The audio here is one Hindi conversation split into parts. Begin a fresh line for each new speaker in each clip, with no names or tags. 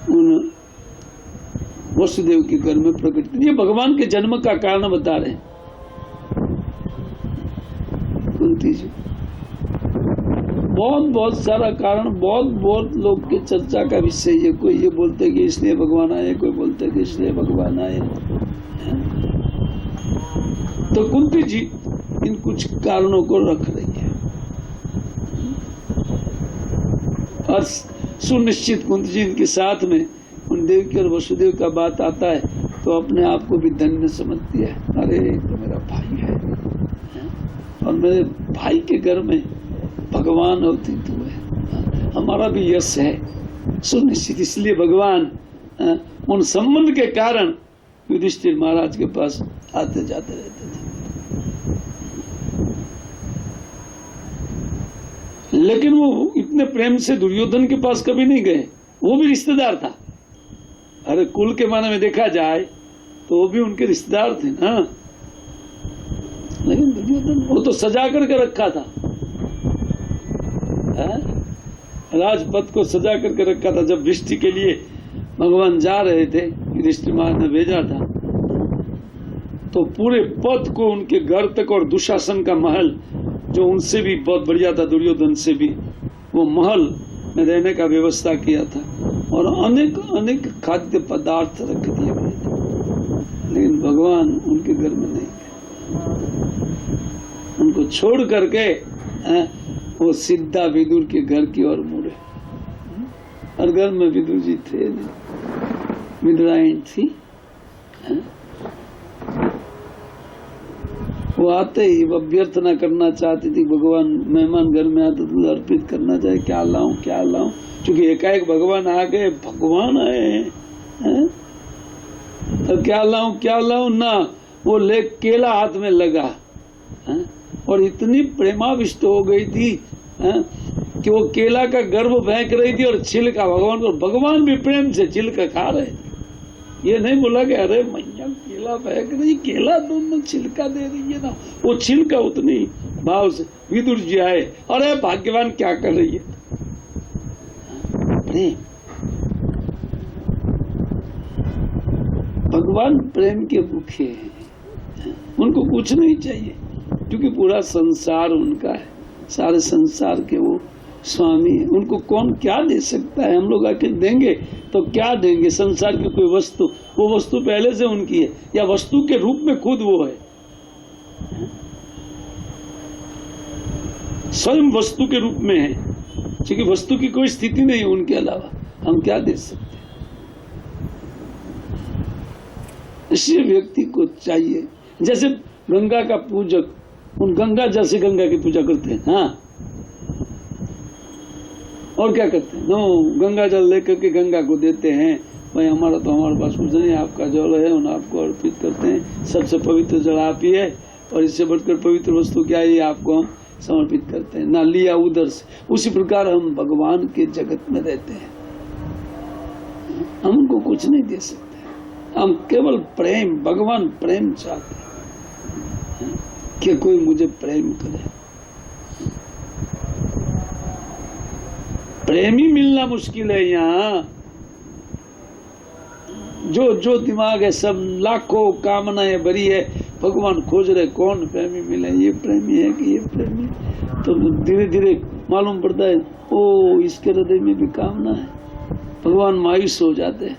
उन वसुदेव के घर में प्रकट। ये भगवान के जन्म का कारण बता रहे हैं कुंती जी। बहुत सारा कारण, बहुत लोग के चर्चा का विषय है। कोई ये बोलते कि इसलिए भगवान आए, कोई बोलते कि इसलिए भगवान आए। तो कुंती जी इन कुछ कारणों को रख रही है और सुनिश्चित कुंती जी इनके साथ में उन देवकी और वसुदेव का बात आता है तो अपने आप को भी धन्य समझती है। अरे तो मेरा भाई है और मेरे भाई के घर में भगवान अवतीत हुए, हमारा भी यश है सुनिश्चित। इसलिए भगवान उन संबंध के कारण युधिष्ठिर महाराज के पास आते जाते रहते थे। लेकिन वो इतने प्रेम से दुर्योधन के पास कभी नहीं गए। वो भी रिश्तेदार था। अरे कुल के माने में देखा जाए तो वो भी उनके रिश्तेदार थे ना। लेकिन दुर्योधन वो तो सजा करके रखा था, राजपथ को सजा करके रखा था। जब वृष्टि के लिए भगवान जा रहे थे, युधिष्ठिर महाराज ने भेजा था, तो पूरे पथ को उनके घर तक और दुशासन का महल जो उनसे भी बहुत बढ़िया था, दुर्योधन से भी, वो महल में रहने का व्यवस्था किया था और अनेक अनेक खाद्य पदार्थ रख दिए गए थे। लेकिन भगवान उनके घर में नहीं गए, उनको छोड़ करके वो सीधा विदुर के घर की ओर मुड़े। और घर में विदुर जी थे नहीं, विदुरायण थी। वो आते ही वो अभ्यर्थना करना चाहती थी, भगवान मेहमान घर में आते तो अर्पित करना चाहे, क्या लाऊं क्या लाऊं। क्योंकि एकाएक भगवान आ गए, भगवान आए हैं तो क्या लाऊं ना। वो ले केला हाथ में लगा और इतनी प्रेमाविष्ट हो गई थी कि वो केला का गर्भ फेंक रही थी और छिलका भगवान को, भगवान भी प्रेम से छिलका खा रहे थे। ये नहीं बोला कि अरे मैया केला फेंक रही, केला दोनों छिलका दे रही है ना। वो छिलका उतनी भाव से विदुर जी आए, अरे भाग्यवान क्या कर रही है। प्रेम, भगवान प्रेम के भूखे हैं। उनको कुछ नहीं चाहिए क्योंकि पूरा संसार उनका है, सारे संसार के वो स्वामी है। उनको कौन क्या दे सकता है। हम लोग आके देंगे तो क्या देंगे। संसार की कोई वस्तु, वो वस्तु पहले से उनकी है या वस्तु के रूप में खुद वो है, स्वयं वस्तु के रूप में है, क्योंकि वस्तु की कोई स्थिति नहीं है उनके अलावा। हम क्या दे सकते। इसलिए व्यक्ति को चाहिए, जैसे गंगा का पूजक उन गंगा जल से गंगा की पूजा करते हैं। हाँ, और क्या करते हैं, नो गंगा जल लेकर के गंगा को देते हैं। भाई हमारा तो हमारे पास कुछ नहीं, आपका जल है, उन आपको अर्पित करते हैं। सबसे पवित्र जल आप ही है और इससे बढ़कर पवित्र वस्तु क्या है, आपको हम समर्पित करते हैं। ना लिया उधर से। उसी प्रकार हम भगवान के जगत में रहते हैं। हम उनको कुछ नहीं दे सकते। हम केवल प्रेम, भगवान प्रेम चाहते हैं कि कोई मुझे प्रेम करे। प्रेमी मिलना मुश्किल है यहाँ। जो दिमाग है सब लाखों कामनाएं भरी है, भगवान खोज रहे कौन प्रेमी मिले। ये प्रेमी है कि ये प्रेमी। तो धीरे धीरे मालूम पड़ता है ओ इसके हृदय में भी कामना है। भगवान मायूस हो जाते हैं,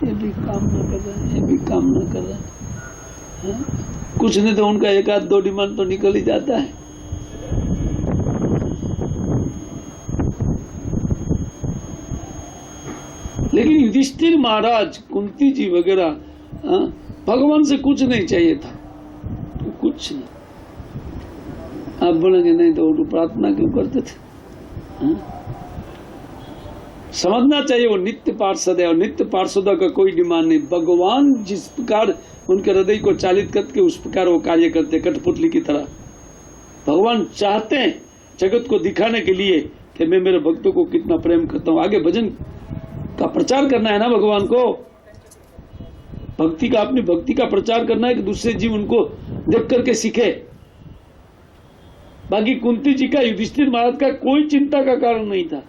ये भी कामना कर रहे हैं, ये भी कामना कर रहे हैं। कुछ नहीं तो उनका एक आध दो डिमांड तो निकल ही जाता है। लेकिन युधिष्ठिर महाराज, कुंती जी वगैरह भगवान से कुछ नहीं चाहिए था, तो कुछ नहीं। आप बोलेंगे नहीं तो वो प्रार्थना क्यों करते थे। समझना चाहिए वो नित्य पार्षद है और नित्य पार्षदों का कोई डिमांड नहीं। भगवान जिस प्रकार उनके हृदय को चालित करके उस प्रकार वो कार्य करते, कठपुतली की तरह। भगवान चाहते हैं जगत को दिखाने के लिए कि मैं मेरे भक्तों को कितना प्रेम करता हूँ। आगे भजन का प्रचार करना है ना भगवान को, भक्ति का, अपनी भक्ति का प्रचार करना है कि दूसरे जीव उनको देख करके सीखे। बाकी कुंती जी का, युधिष्ठिर महाराज का कोई चिंता का कारण नहीं था।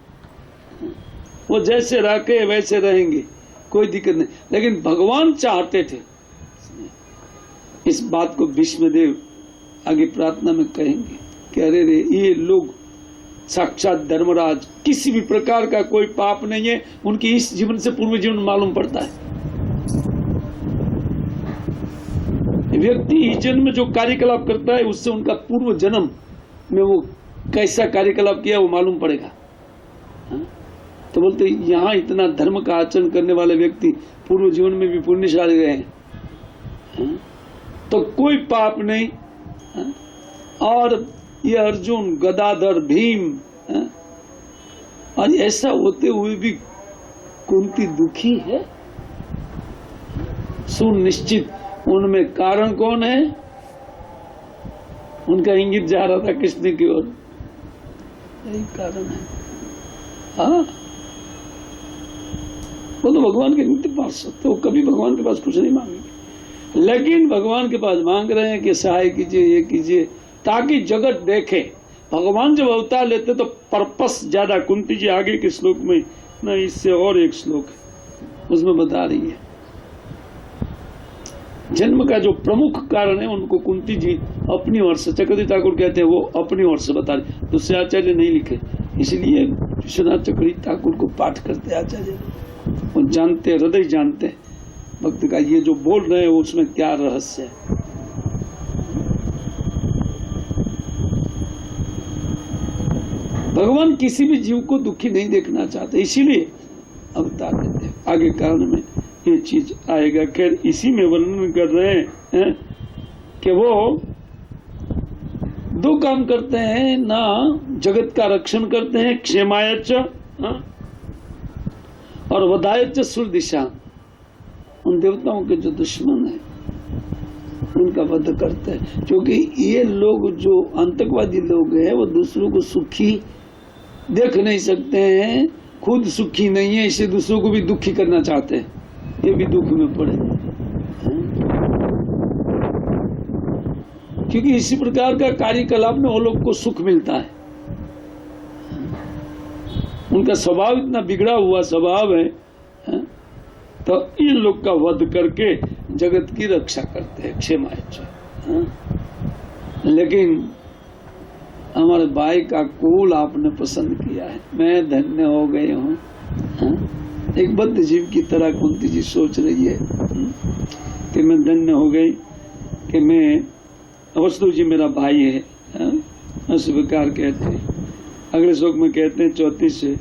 वो जैसे रखे वैसे रहेंगे, कोई दिक्कत नहीं। लेकिन भगवान चाहते थे, इस बात को भीष्मदेव आगे प्रार्थना में कहेंगे कि अरे रे, ये लोग साक्षात धर्मराज, किसी भी प्रकार का कोई पाप नहीं है, उनकी इस जीवन से पूर्व जीवन मालूम पड़ता है। व्यक्ति इस जन्म में जो कार्यकलाप करता है उससे उनका पूर्व जन्म में वो कैसा कार्यकलाप किया वो मालूम पड़ेगा। तो बोलते यहाँ इतना धर्म का आचरण करने वाले व्यक्ति पूर्व जीवन में भी पुण्यशाली रहे हैं, तो कोई पाप नहीं। और ये अर्जुन, गदाधर, भीम, और ऐसा होते हुए भी कुंती दुखी है। सुनिश्चित उनमें कारण कौन है? उनका इंगित जा रहा था कृष्ण की ओर, यही कारण है। हाँ, वो तो भगवान के नित्य पास सकते, वो कभी भगवान के पास कुछ नहीं मांगेंगे, लेकिन भगवान के पास मांग रहे हैं कि सहाय कीजिए, ये कीजिए, ताकि जगत देखे। भगवान जब अवतार लेते तो पर्पस ज्यादा, कुंती जी आगे के श्लोक में न, इससे और एक श्लोक है उसमें बता रही है जन्म का जो प्रमुख कारण है, उनको कुंती जी अपनी ओर से, चक्रवर्ती ठाकुर कहते हैं वो अपनी ओर से बता रहे, दूसरे आचार्य नहीं लिखे। इसलिए विश्वनाथ चक्रवर्ती ठाकुर को पाठ करते आचार्य, वो जानते, हृदय जानते भक्त का ये जो बोल रहे हैं उसमें क्या रहस्य है। भगवान किसी भी जीव को दुखी नहीं देखना चाहते, इसीलिए अवतार देते। आगे कारण में ये चीज आएगा। खैर इसी में वर्णन कर रहे हैं कि वो दो काम करते हैं ना, जगत का रक्षण करते हैं, क्षेमायच और वधायच सुरदिशा। उन देवताओं के जो दुश्मन है उनका वध करते हैं, क्योंकि ये लोग जो आतंकवादी लोग हैं वो दूसरों को सुखी देख नहीं सकते हैं, खुद सुखी नहीं है, इससे दूसरों को भी दुखी करना चाहते हैं, ये भी दुख में पड़े। क्योंकि इसी प्रकार का कार्यकलाप में वो लोग को सुख मिलता है। उनका स्वभाव इतना बिगड़ा हुआ स्वभाव है, तो इन लोग का वध करके जगत की रक्षा करते हैं, क्षेमायच। लेकिन हमारे भाई का कुल आपने पसंद किया है, मैं धन्य हो गई हूँ। एक बद्ध जीव की तरह कुंती जी सोच रही है कि मैं धन्य हो गई कि मैं, वस्तु जी मेरा भाई है, स्वीकार कहते हैं। अगले श्लोक में कहते हैं 34 से,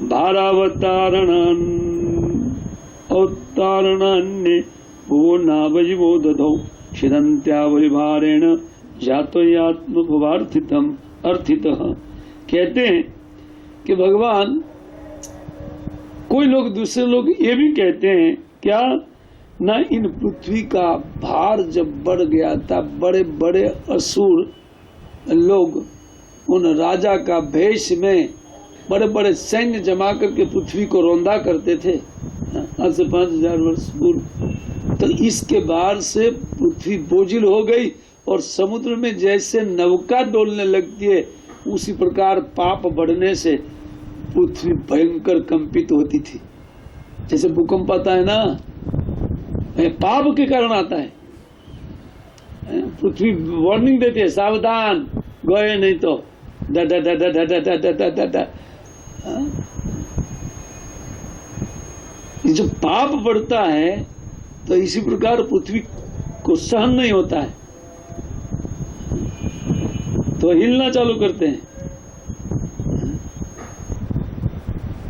भारावतारण अवतारणान्य भुवो नावजिवो दधौ शिरंत्यावरिभारेण जातोयात्म भुवार्थितम अर्थितः। कहते हैं कि भगवान, कोई लोग, दूसरे लोग ये भी कहते हैं क्या, न इन पृथ्वी का भार जब बढ़ गया था, बड़े बड़े असुर लोग उन राजा का भेष में बड़े बड़े सैन्य जमा करके पृथ्वी को रौंदा करते थे आज से 5000 वर्ष पूर्व। तो इसके भार से पृथ्वी बोझिल हो गई और समुद्र में जैसे नौका डोलने लगती है, उसी प्रकार पाप बढ़ने से पृथ्वी भयंकर कंपित होती थी। जैसे भूकंप आता है ना, पाप के कारण आता है, पृथ्वी वार्निंग देती है, सावधान, गए नहीं तो दा दा दा दा दा दा दा दा दा दा। जब पाप बढ़ता है तो इसी प्रकार पृथ्वी को सहन नहीं होता है, तो हिलना चालू करते हैं।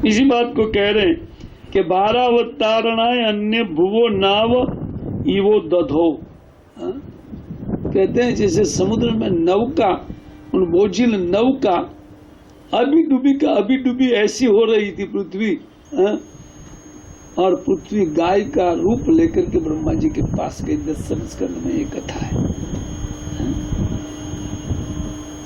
इसी बात को कह रहे हैं कि 12 अवतारणाएं अन्य भुवो नाव इवो दधो। कहते हैं जैसे समुद्र में नौका, उन बोझिल नौका अभी डूबी ऐसी हो रही थी पृथ्वी, और पृथ्वी गाय का रूप लेकर के ब्रह्मा जी के पास गई। 10वें स्कंद में ये कथा है,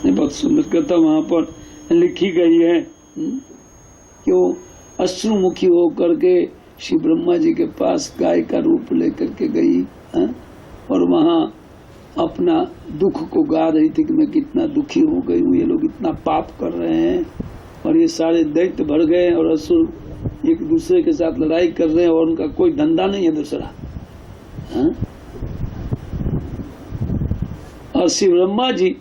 बहुत सुंदर कथा वहां पर लिखी गई है कि वो अश्रुमुखी होकर के श्री ब्रह्मा जी के पास गाय का रूप लेकर के गई, और वहां अपना दुख को गा रही थी कि मैं कितना दुखी हो गई हूँ, ये लोग इतना पाप कर रहे हैं, और ये सारे दैत्य भर गए और असुर एक दूसरे के साथ लड़ाई कर रहे हैं और उनका कोई धंधा नहीं है दूसरा। हाँ? और शिव ब्रह्मा जी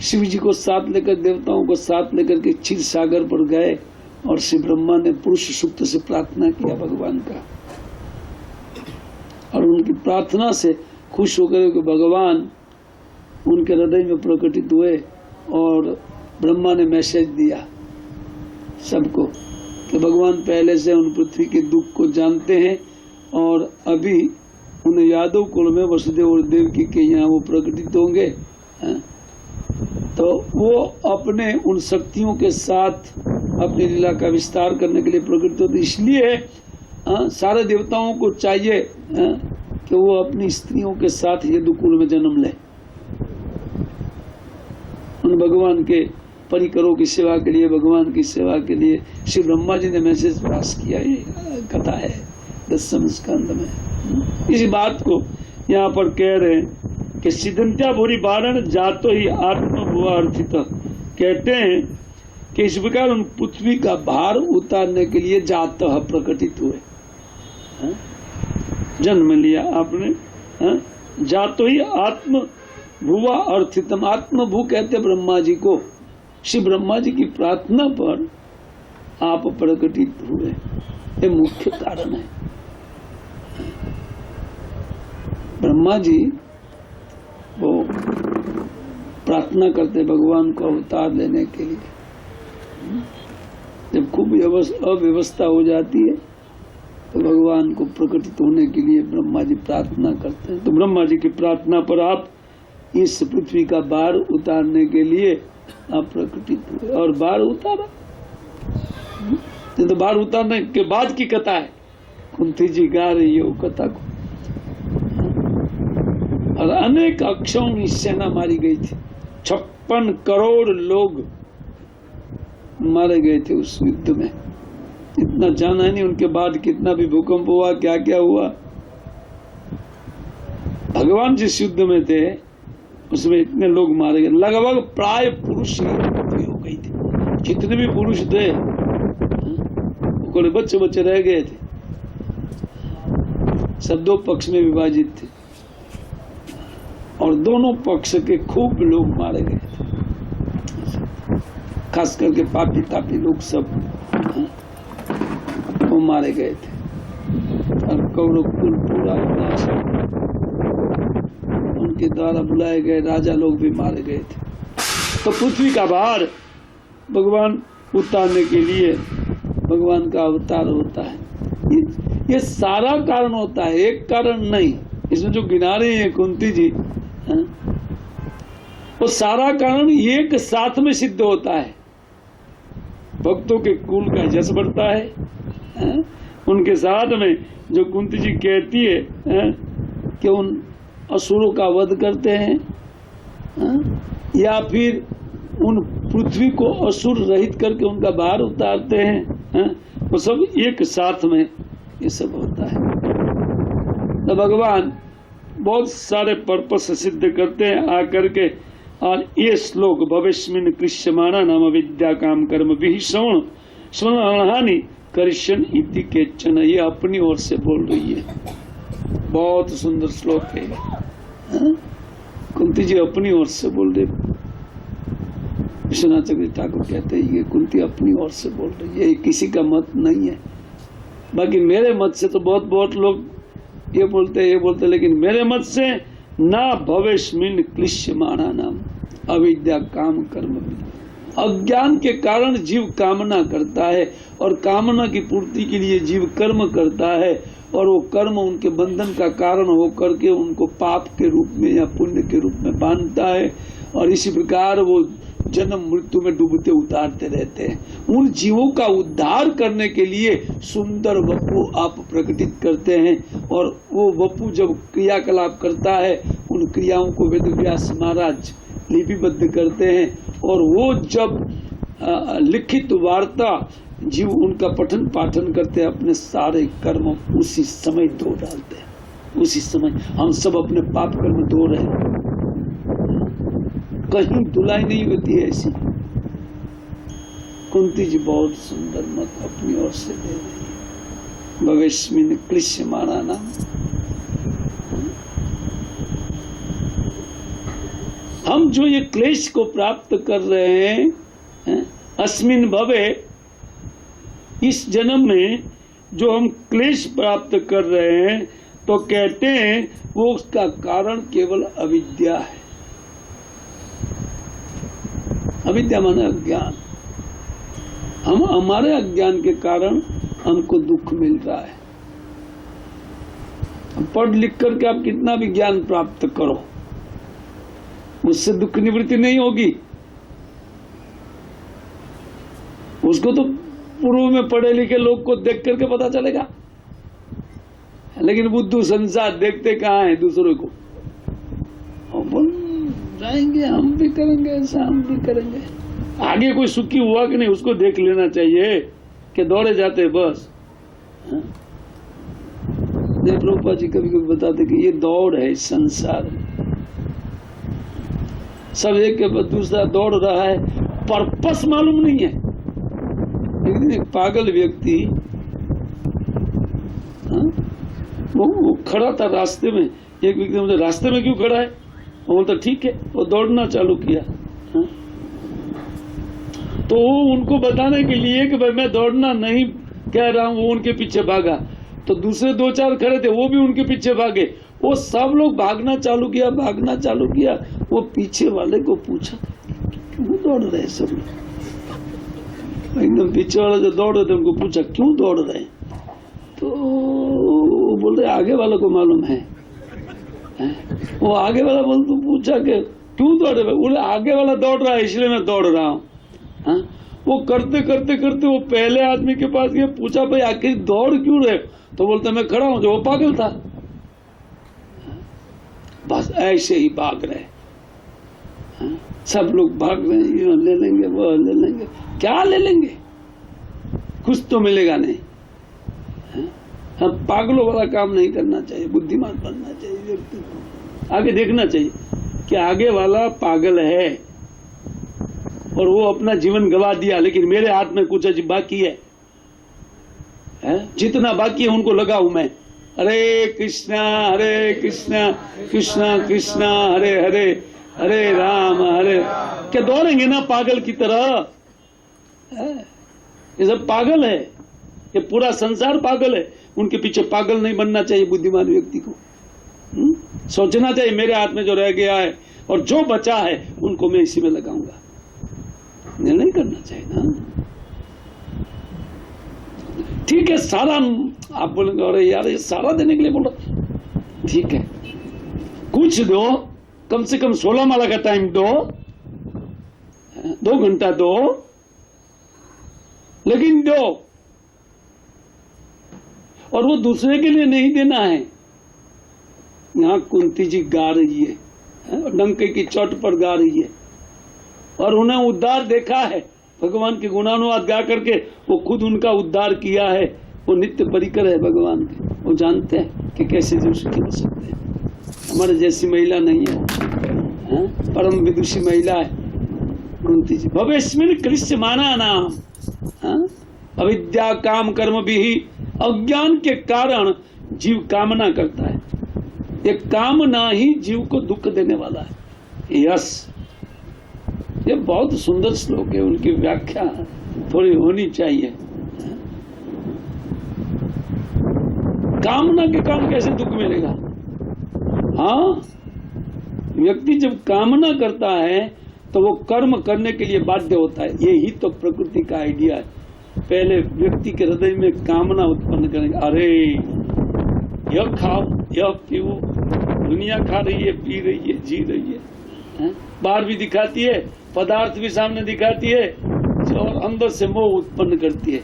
शिव जी को साथ लेकर, देवताओं को साथ लेकर के क्षीर सागर पर गए और शिव ब्रह्मा ने पुरुष सूक्त से प्रार्थना किया भगवान का, और उनकी प्रार्थना से खुश होकर के भगवान उनके हृदय में प्रकटित हुए और ब्रह्मा ने मैसेज दिया सबको कि भगवान पहले से उन पृथ्वी के दुख को जानते हैं और अभी उन यादव कुल में वसुदेव और देवकी के यहाँ वो प्रकटित होंगे। तो वो अपने उन शक्तियों के साथ अपनी लीला का विस्तार करने के लिए प्रकटित होते, इसलिए सारे देवताओं को चाहिए कि वो अपनी स्त्रियों के साथ यदुकुल में जन्म ले। उन भगवान के परिकरों की सेवा के लिए, भगवान की सेवा के लिए श्री ब्रह्मा जी ने मैसेज पास किया। ये कथा है 10वें स्कंद में। इसी बात को यहाँ पर कह रहे हैं कि सिद्धंत्या भूरी बारण जातो ही आत्मभुआ अर्थित, कहते हैं कि इस प्रकार उन पृथ्वी का भार उतारने के लिए जात प्रकटित हुए, जन्म लिया आपने। जातो ही आत्म भुवा अर्थितम, आत्मभू कहते ब्रह्मा जी को। श्री ब्रह्मा जी की प्रार्थना पर आप प्रकटित हुए, ये मुख्य कारण है। ब्रह्मा जी वो प्रार्थना करते भगवान को अवतार लेने के लिए। जब खूब अव्यवस्था हो जाती है तो भगवान को प्रकटित होने के लिए ब्रह्मा जी प्रार्थना करते हैं। तो ब्रह्मा जी की प्रार्थना पर आप इस पृथ्वी का भार उतारने के लिए आप प्रकटित हुए और भार उतारा। ये तो भार उतारने के बाद की कथा है, कुंती जी गा रही है वो कथा को। और अनेक अक्षरों की सेना मारी गई थी, 56 करोड़ लोग मारे गए थे उस युद्ध में। इतना जाना नहीं उनके बाद कितना भी भूकंप हुआ, क्या क्या हुआ। भगवान जिस युद्ध में थे उसमें इतने लोग मारे गए, लगभग प्राय पुरुष ही हो गई थी। जितने भी पुरुष थे बच्चे बच्चे रह गए थे। सब दो पक्ष में विभाजित थे और दोनों पक्ष के खूब लोग मारे गए थे, खास करके पापी तापी लोग सब वो मारे गए थे। और कौरव कुल पूरा विनाश, उनके द्वारा बुलाए गए राजा लोग भी मारे गए थे। तो पृथ्वी का भार भगवान उतारने के लिए भगवान का अवतार होता है। ये सारा कारण होता है, एक कारण नहीं। इसमें जो गिना रहे हैं कुंती जी, वो सारा कारण एक साथ में सिद्ध होता है। भक्तों के कुल का यश बढ़ता है। उनके साथ में जो कुंती जी कहती है कि उन असुरों का वध करते हैं, या फिर उन पृथ्वी को असुर रहित करके उनका भार उतारते हैं, वो सब एक साथ में ये सब होता है। तो भगवान बहुत सारे पर्पस सिद्ध करते हैं आकर के। और ये श्लोक भविष्यमिन कृष्यमाणा नाम विद्या काम कर्म भी श्रवण करिष्यन इति केचन, ये अपनी ओर से बोल रही है। बहुत सुंदर श्लोक है। कुंती जी अपनी ओर से बोल रहे। विश्वनाथ चक्रवर्ती ठाकुर कहते हैं ये कुंती अपनी ओर से बोल रही है, किसी का मत नहीं है। बाकी मेरे मत से तो बहुत लोग ये बोलते, लेकिन मेरे मत से ना भविष्यमिन क्लिश्यमाणा नाम अविद्या काम कर्म। अज्ञान के कारण जीव कामना करता है और कामना की पूर्ति के लिए जीव कर्म करता है, और वो कर्म उनके बंधन का कारण होकर के उनको पाप के रूप में या पुण्य के रूप में बांधता है। और इसी प्रकार वो जन्म मृत्यु में डूबते उतारते रहते हैं। उन जीवों का उद्धार करने के लिए सुंदर वपु आप प्रकटित करते हैं, और वो वपु जब क्रियाकलाप करता है उन क्रियाओं को वेदव्यास महाराज लिपिबद्ध करते हैं, और वो जब लिखित वार्ता जीव उनका पठन पाठन करते हैं, अपने सारे कर्म उसी समय धो डालते हैं। उसी समय हम सब अपने पाप कर्म धो रहे हैं, कहीं धुलाई नहीं होती है ऐसी। कुंती जी बहुत सुंदर मत अपनी ओर से दे रही है। भविष्यमिन क्लिश्यमाणा नाम, हम जो ये क्लेश को प्राप्त कर रहे हैं, अस्मिन भवे, इस जन्म में जो हम क्लेश प्राप्त कर रहे हैं, तो कहते हैं वो उसका कारण केवल अविद्या है। अविद्या माने अज्ञान। हम हमारे अज्ञान के कारण हमको दुख मिल रहा है। पढ़ लिख करके आप कितना भी ज्ञान प्राप्त करो, उससे दुख निवृत्ति नहीं होगी। उसको तो पूर्व में पढ़े लिखे लोग को देख करके पता चलेगा, लेकिन बुद्धू संसार देखते कहाँ है दूसरों को। और बोल जाएंगे हम भी करेंगे ऐसा, हम भी करेंगे। आगे कोई सुखी हुआ कि नहीं उसको देख लेना चाहिए कि दौड़े जाते बस। प्रभुपा जी कभी कभी बताते कि ये दौड़ है संसार, सब एक के बाद दूसरा दौड़ रहा है, पर्पस मालूम नहीं है। एक दिन एक पागल व्यक्ति वो खड़ा था रास्ते में। एक व्यक्ति मुझे रास्ते में क्यों खड़ा है, वो बोलता ठीक है। वो दौड़ना चालू किया। तो उनको बताने के लिए कि भाई मैं दौड़ना नहीं कह रहा हूँ, वो उनके पीछे भागा। तो दूसरे दो चार खड़े थे, वो भी उनके पीछे भागे। वो सब लोग भागना चालू किया। वो पीछे वाले को पूछा क्यों दौड़ रहे सब लोग। एकदम पीछे वाले जो दौड़ रहे थे उनको पूछा क्यों दौड़ रहे, तो वो बोल रहे आगे वाले को मालूम है। वो आगे वाला बोल तो पूछा कि क्यों दौड़ रहे, बोले आगे वाला दौड़ रहा है इसलिए मैं दौड़ रहा हूँ। वो करते वो पहले आदमी के पास गया, पूछा भाई आखिर दौड़ क्यों रहे, तो बोलते मैं खड़ा हूं। जो वो पागल था, बस ऐसे ही भाग रहे। सब लोग भाग रहे हैं, ये ले लेंगे वो ले लेंगे, क्या ले लेंगे, कुछ तो मिलेगा नहीं। हम पागलों वाला काम नहीं करना चाहिए, बुद्धिमान बनना चाहिए व्यक्ति को। आगे देखना चाहिए कि आगे वाला पागल है और वो अपना जीवन गवा दिया, लेकिन मेरे हाथ में कुछ अजीब बाकी है। जितना बाकी है उनको लगाऊं मैं। हरे कृष्णा कृष्णा कृष्णा हरे हरे, हरे राम हरे। क्या दौड़ेंगे ना पागल की तरह? ये सब पागल है, ये पूरा संसार पागल है। उनके पीछे पागल नहीं बनना चाहिए बुद्धिमान व्यक्ति को। सोचना चाहिए मेरे हाथ में जो रह गया है और जो बचा है उनको मैं इसी में लगाऊंगा। निर्णय करना चाहिए ना। ठीक है, सारा आप बोलेंगे अरे यार ये सारा देने के लिए बोल रहा, ठीक है कुछ दो, कम से कम 16 माला का टाइम दो, 2 घंटा दो, लेकिन दो। और वो दूसरे के लिए नहीं देना है। यहां कुंती जी गा रही है, डंके की चोट पर गा रही है, और उन्हें उद्धार देखा है। भगवान के गुणानुवाद गा करके वो खुद उनका उद्धार किया है। वो नित्य परिकर है भगवान के, वो जानते हैं कि कैसे जो सुखी हो सकते हैं। हमारे जैसी महिला नहीं है, परम विदुषी महिला है कुंती जी। भवेस्मिन क्लिश्यमाणा नाम, अविद्या काम कर्म भी, अज्ञान के कारण जीव कामना करता है। ये कामना ही जीव को दुख देने वाला है। यस, ये बहुत सुंदर श्लोक है, उनकी व्याख्या थोड़ी होनी चाहिए। कामना के कारण कैसे दुख मिलेगा? हाँ, व्यक्ति जब कामना करता है तो वो कर्म करने के लिए बाध्य होता है। यही तो प्रकृति का आइडिया है। पहले व्यक्ति के हृदय में कामना उत्पन्न करेंगे, अरे यह खाओ, यह पियो, दुनिया खा रही है, पी रही है, जी रही है, बाहर भी दिखाती है, पदार्थ भी सामने दिखाती है, और अंदर से मोह उत्पन्न करती है।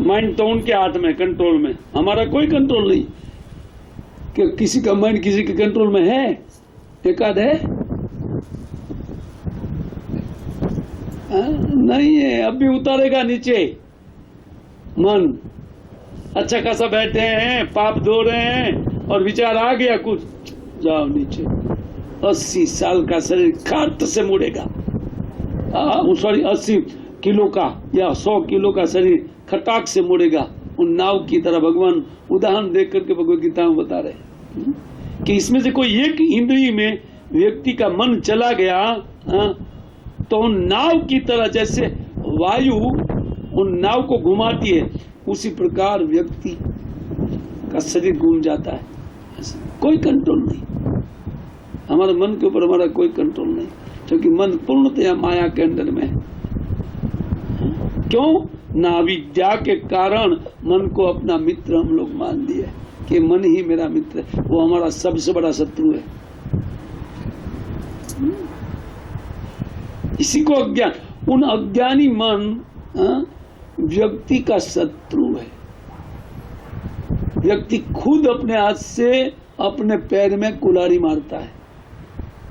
माइंड तो उनके हाथ में, कंट्रोल में। हमारा कोई कंट्रोल नहीं कि किसी का माइंड किसी के कंट्रोल में है। एकाध है नहीं है, अब भी उतारेगा नीचे मन। अच्छा खासा बैठे हैं, पाप धो रहे हैं, और विचार आ गया कुछ, जाओ नीचे। 80 साल का शरीर खाट से मुड़ेगा। सॉरी 80 किलो का या 100 किलो का शरीर खटाक से मुड़ेगा। उन नाव की तरह भगवान उदाहरण देख करके भगवद गीता में बता रहे कि इसमें से कोई एक इंद्रिय में व्यक्ति का मन चला गया तो उन नाव की तरह जैसे वायु उन नाव को घुमाती है, उसी प्रकार व्यक्ति का शरीर घूम जाता है। कोई कंट्रोल नहीं, हमारे मन के ऊपर हमारा कोई कंट्रोल नहीं, क्योंकि मन पूर्णतया माया के अंदर में है। क्यों? ना अविद्या के कारण मन को अपना मित्र हम लोग मान दिए कि मन ही मेरा मित्र है, वो हमारा सबसे बड़ा शत्रु है। इसी को अज्ञान, उन अज्ञानी मन व्यक्ति का शत्रु है। व्यक्ति खुद अपने हाथ से अपने पैर में कुल्हाड़ी मारता है।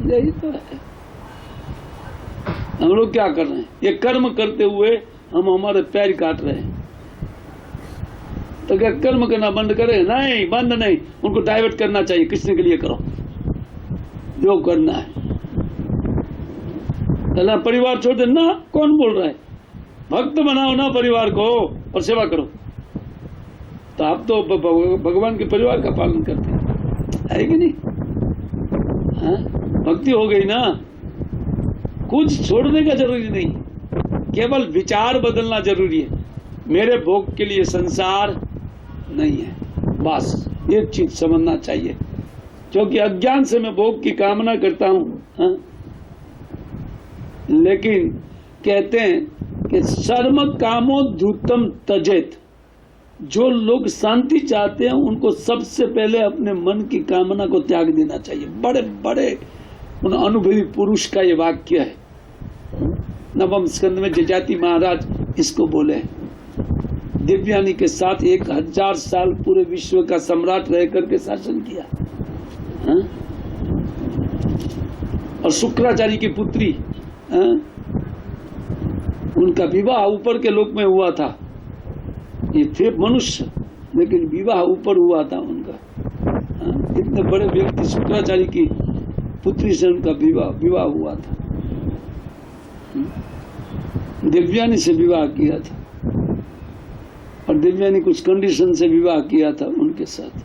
यही तो है। हम लोग क्या कर रहे हैं? ये कर्म करते हुए हम हमारे पैर काट रहे हैं। तो क्या कर्म करना बंद करें? नहीं, बंद नहीं, उनको डाइवर्ट करना चाहिए। कृष्ण के लिए करो जो करना है। चलना परिवार छोड़ दे ना, कौन बोल रहा है? भक्त बनाओ ना परिवार को और सेवा करो। तो आप तो भगवान के परिवार का पालन करते हैं, है कि नहीं? हाँ? भक्ति हो गई ना। कुछ छोड़ने का जरूरी नहीं, केवल विचार बदलना जरूरी है। मेरे भोग के लिए संसार नहीं है, बस एक चीज समझना चाहिए। क्योंकि अज्ञान से मैं भोग की कामना करता हूं। लेकिन कहते हैं कि सर्व कामो धूतम तजेत। जो लोग शांति चाहते हैं उनको सबसे पहले अपने मन की कामना को त्याग देना चाहिए। बड़े बड़े उन अनुभवी पुरुष का ये वाक्य है। नवम स्कंद में जजाति महाराज इसको बोले। दिव्यानी के साथ 1000 साल पूरे विश्व का सम्राट रह करके शासन किया। और शुक्राचार्य की पुत्री, उनका विवाह ऊपर के लोक में हुआ था। ये थे मनुष्य, लेकिन विवाह ऊपर हुआ था उनका। इतने बड़े व्यक्ति शुक्राचार्य की पुत्री से उनका विवाह हुआ था। दिव्यानी से विवाह किया था, और दिव्यानी कुछ कंडीशन से विवाह किया था उनके साथ,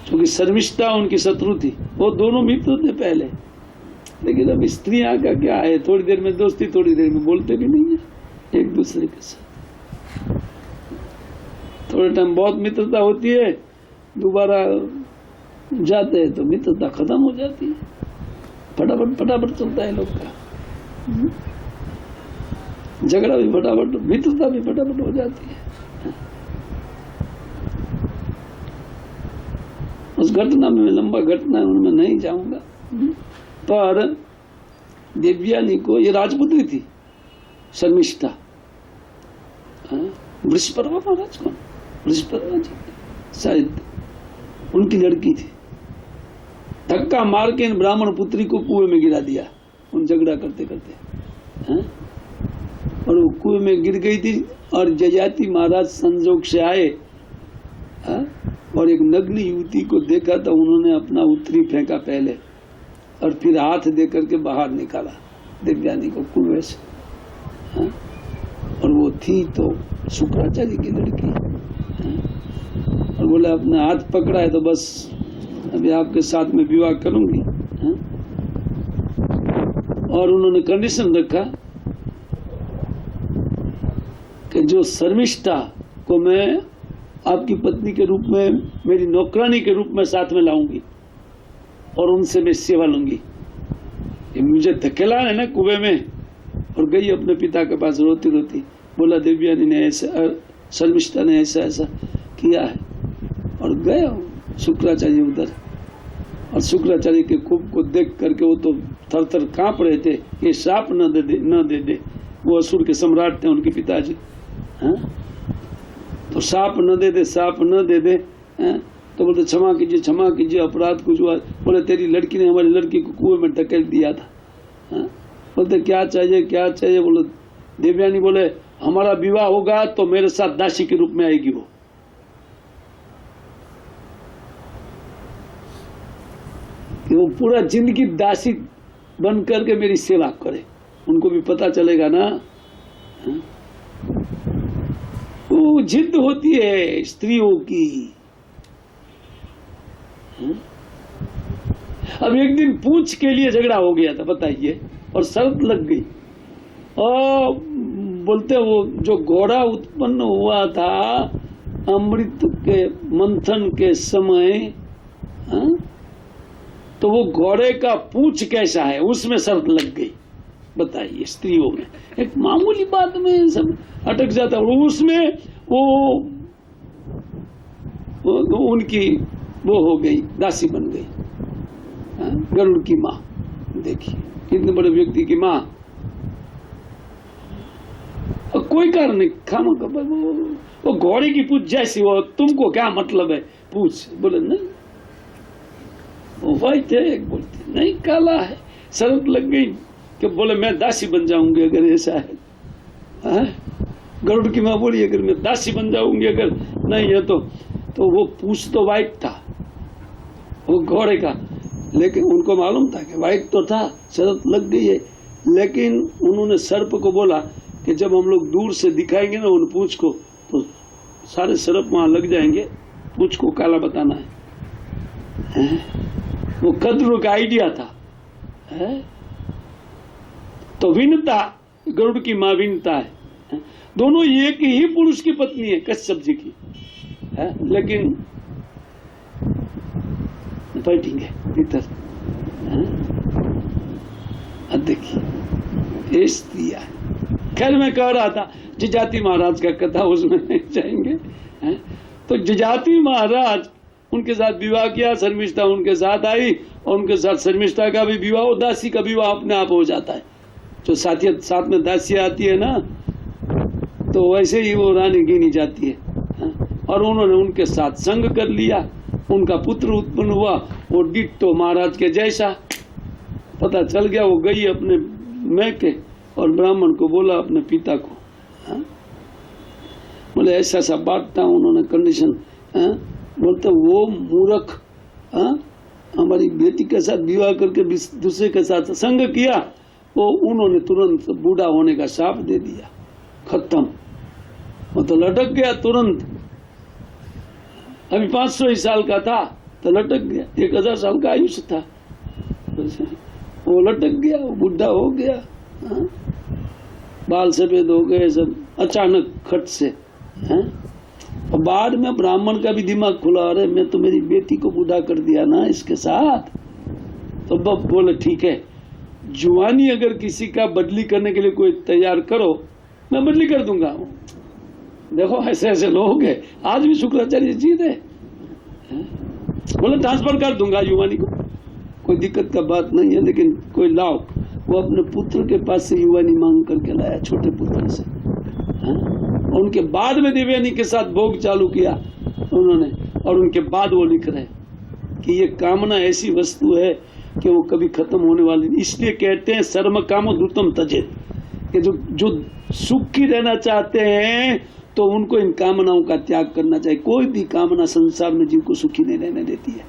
क्योंकि शर्मिष्ठा उनकी शत्रु थी। वो दोनों मित्र थे पहले, लेकिन अब स्त्रियां का क्या है, थोड़ी देर में दोस्ती, थोड़ी देर में बोलते भी नहीं है एक दूसरे के साथ। थोड़े टाइम बहुत मित्रता होती है, दोबारा जाते हैं तो मित्रता खत्म हो जाती है। फटाफट चलता है लोग का झगड़ा भी फटाफट, मित्रता भी फटाफट हो जाती है। उस घटना में, लंबा घटना है, उनमें नहीं जाऊंगा। पर दिव्यानी को, ये राजपुत्री थी शर्मिष्ठा, वृषपर्वा महाराज कौन, वृषपर्वा जी शायद उनकी लड़की थी। धक्का मार के इन ब्राह्मण पुत्री को कुएं में गिरा दिया, उन झगड़ा करते करते। और वो कुएं में गिर गई थी। और जजाति महाराज संजोग से आए और एक नग्न युवती को देखा तो उन्होंने अपना उत्तरी फेंका पहले, और फिर हाथ दे करके बाहर निकाला दिव्यानी को कुएं से। और वो थी तो शुक्राचार्य की लड़की। और बोले अपना हाथ पकड़ा है तो बस अभी आपके साथ में विवाह करूंगी। और उन्होंने कंडीशन रखा कि जो शर्मिष्ठा को मैं आपकी पत्नी के रूप में, मेरी नौकरानी के रूप में साथ में लाऊंगी और उनसे मैं सेवा लूंगी। मुझे धकेला है ना कुएं में, और गई अपने पिता के पास रोती रोती। बोला दिव्यानी ने ऐसा, शर्मिष्ठा ने ऐसा ऐसा किया है। और गया शुक्राचार्य उधर, और शुक्राचार्य के कुंभ को देख करके वो तो थर थर कांप रहे थे कि श्राप न दे दे। वो असुर के सम्राट थे उनके पिताजी। तो श्राप न दे दे, श्राप न दे दे। तो बोलते क्षमा कीजिए, अपराध कुछ हुआ। बोले तेरी लड़की ने हमारी लड़की को कुएं में ढकेल दिया था। बोलते क्या चाहिए? बोले दिव्यानी बोले हमारा विवाह होगा तो मेरे साथ दासी के रूप में आएगी वो। कि वो पूरा जिंदगी दासी बन करके मेरी सेवा करे। उनको भी पता चलेगा ना। वो जिद होती है स्त्रियों की। अब एक दिन पूंछ के लिए झगड़ा हो गया था, बताइए, और शर्त लग गई। और बोलते वो जो घोड़ा उत्पन्न हुआ था अमृत के मंथन के समय, तो वो घोड़े का पूंछ कैसा है उसमें शर्त लग गई। बताइए, स्त्रियों में एक मामूली बात में सब अटक जाता है। उसमें वो उनकी वो हो गई, दासी बन गई। गरुड़ की माँ, देखिए कितने बड़े व्यक्ति की माँ, और कोई कारण नहीं, खामा वो घोड़े की पूछ जैसी हो, तुमको क्या मतलब है पूछ। बोले नहीं वो व्हाइट है, एक बोलती नहीं काला है। शर्त लग गई कि बोले मैं दासी बन जाऊंगी अगर ऐसा है। गरुड़ की माँ बोली अगर मैं दासी बन जाऊंगी अगर नहीं है तो वो पूछ तो व्हाइट था वो घोड़े का, लेकिन उनको मालूम था कि व्हाइट तो था, शर्त लग गई है। लेकिन उन्होंने सर्प को बोला कि जब हम लोग दूर से दिखाएंगे ना उन पूंछ को तो सारे सर्प वहां लग जाएंगे, पूंछ को काला बताना है। वो कद्रू का आइडिया था। तो विनता, गरुड़ की माँ विनता है। दोनों एक ही पुरुष की पत्नी है कश्यप जी की, लेकिन फाइटिंग है भीतर। देखिए स्त्रिया। खैर मैं कह रहा था जजाति महाराज का कथा, उसमें नहीं जाएंगे। तो जजाति महाराज उनके साथ विवाह किया, शर्मिष्ठा उनके साथ आई और उनके साथ शर्मिष्ठा का भी विवाह, दासी का विवाह अपने आप हो जाता है। जो साथ में दासी आती है ना तो वैसे ही वो रानी गिनी जाती है। और उन्होंने उनके साथ संग कर लिया, उनका पुत्र उत्पन्न हुआ, वो डिट्टो महाराज के जैसा। पता चल गया, वो गई अपने मैके और ब्राह्मण को बोला अपने पिता को, बोले ऐसा ऐसा बात था, उन्होंने कंडीशन। बोलते वो मूर्ख हमारी बेटी के साथ विवाह करके दूसरे के साथ संग किया, वो उन्होंने तुरंत बूढ़ा होने का शाप दे दिया, खत्म। वो तो लटक गया तुरंत। अभी 500 साल का था तो लटक गया, 1000 साल का आयुष्य था, वो लटक गया, वो बुढ़ा हो गया। बाल सफेद हो गए सब अचानक खट से। और बाद में ब्राह्मण का भी दिमाग खुला, अरे मैं तो मेरी बेटी को बूढ़ा कर दिया ना इसके साथ। तो बब बोले ठीक है, जुआनी अगर किसी का बदली करने के लिए कोई तैयार करो मैं बदली कर दूंगा। देखो ऐसे ऐसे लोग हैं, आज भी शुक्राचार्य जी थे, बोले ट्रांसफर कर दूंगा युवानी को, कोई दिक्कत का बात नहीं है, लेकिन कोई लाओ। वो अपने पुत्र के पास से युवानी मांग करके लाया, छोटे पुत्र से। और उनके बाद में देवयानी के साथ भोग चालू किया उन्होंने, और उनके बाद वो लिख रहे कि ये कामना ऐसी वस्तु है कि वो कभी खत्म होने वाली नहीं। इसलिए कहते हैं सर्व कामो द्रुतम त्यजेत, कि जो सुखी रहना चाहते हैं तो उनको इन कामनाओं का त्याग करना चाहिए। कोई भी कामना संसार में जीव को सुखी नहीं रहने देती है।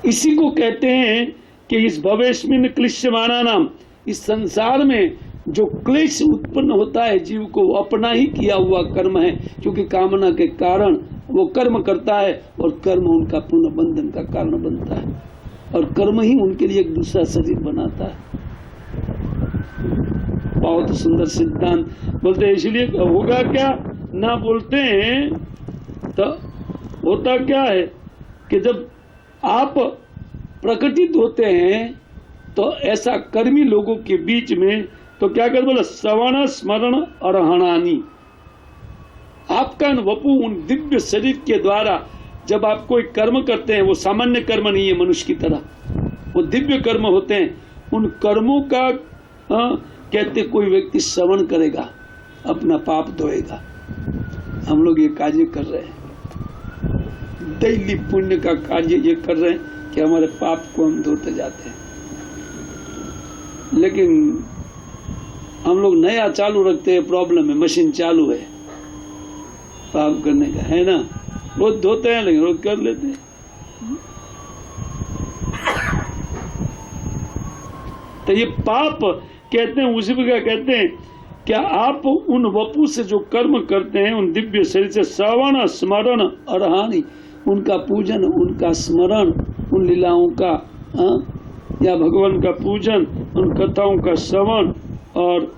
इसी को कहते हैं कि इस भवेस्मिन् क्लिश्यमाना नाम, इस संसार में जो क्लेश उत्पन्न होता है जीव को वो अपना ही किया हुआ कर्म है, क्योंकि कामना के कारण वो कर्म करता है और कर्म उनका पुनः बंधन का कारण बनता है, और कर्म ही उनके लिए एक दूसरा शरीर बनाता है। बहुत सुंदर सिद्धांत बोलते हैं। इसलिए होगा क्या ना बोलते हैं तो होता क्या है कि जब आप प्रकटित होते हैं तो ऐसा कर्मी लोगों के बीच में तो क्या कर बोला, श्रवण स्मरण अर्हणानि, आपका वपु उन दिव्य शरीर के द्वारा जब आप कोई कर्म करते हैं, वो सामान्य कर्म नहीं है मनुष्य की तरह, वो दिव्य कर्म होते हैं। उन कर्मों का कहते कोई व्यक्ति श्रवण करेगा अपना पाप धोएगा। हम लोग ये कार्य कर रहे हैं, दैली पुण्य का कार्य ये कर रहे हैं कि हमारे पाप को हम धोते जाते हैं। लेकिन हम लोग नया चालू रखते हैं, प्रॉब्लम है, मशीन चालू है पाप करने का, है ना, रोज धोते हैं लेकिन रोज कर लेते हैं। तो ये पाप कहते हैं, उसी का कहते हैं क्या आप उन वपु से जो कर्म करते हैं, उन दिव्य शरीर से श्रवण स्मरण अर्हानि, उनका पूजन, उनका स्मरण, उन लीलाओं का या भगवान का पूजन, उन कथाओं का श्रवण और